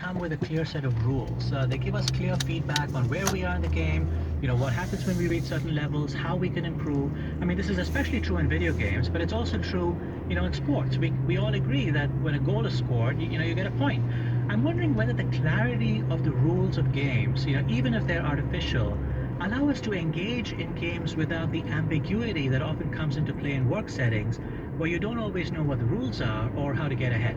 come with a clear set of rules. They give us clear feedback on where we are in the game, what happens when we reach certain levels, how we can improve. I mean, this is especially true in video games, but it's also true, in sports. We all agree that when a goal is scored, you get a point. I'm wondering whether the clarity of the rules of games, even if they're artificial, allow us to engage in games without the ambiguity that often comes into play in work settings where you don't always know what the rules are or how to get ahead.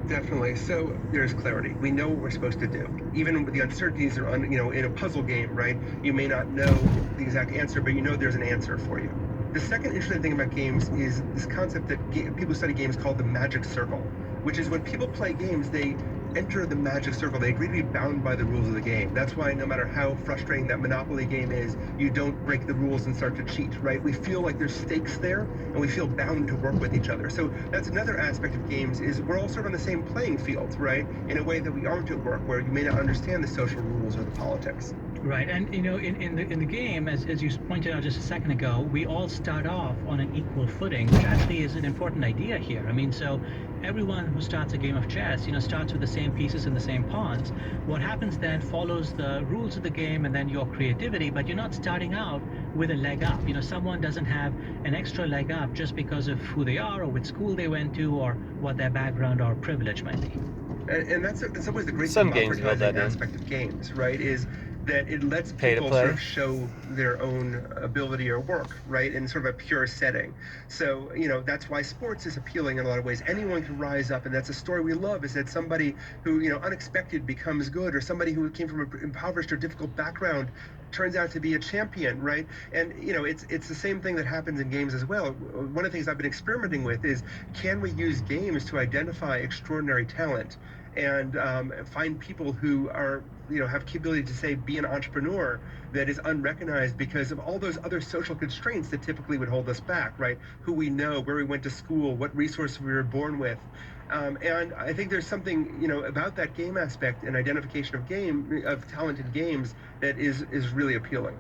Definitely. So there's clarity. We know what we're supposed to do. Even with the uncertainties are, in a puzzle game, right? You may not know the exact answer, but you know there's an answer for you. The second interesting thing about games is this concept that people who study games call the magic circle, which is when people play games, they enter the magic circle. They agree to be bound by the rules of the game. That's why no matter how frustrating that Monopoly game is, you don't break the rules and start to cheat, right? We feel like there's stakes there, and we feel bound to work with each other. So that's another aspect of games is we're all sort of on the same playing field, right? In a way that we aren't at work, where you may not understand the social rules or the politics. Right, and in the game, as you pointed out just a second ago, we all start off on an equal footing, which actually is an important idea here. I mean, so everyone who starts a game of chess, starts with the same pieces and the same pawns. What happens then follows the rules of the game and then your creativity, but you're not starting out with a leg up. Someone doesn't have an extra leg up just because of who they are or which school they went to or what their background or privilege might be. And that's in some ways the great Some thing about games build that advertising in. aspect of games, right? Is that it lets Pay to people sort play. of show their own ability or work, right, in sort of a pure setting. So, that's why sports is appealing in a lot of ways. Anyone can rise up, and that's a story we love, is that somebody who, unexpected becomes good, or somebody who came from an impoverished or difficult background turns out to be a champion, right? And, it's the same thing that happens in games as well. One of the things I've been experimenting with is, can we use games to identify extraordinary talent? And find people who are, have capability to say, be an entrepreneur that is unrecognized because of all those other social constraints that typically would hold us back, right? Who we know, where we went to school, what resources we were born with. And I think there's something, about that game aspect and identification of talent in games that is really appealing.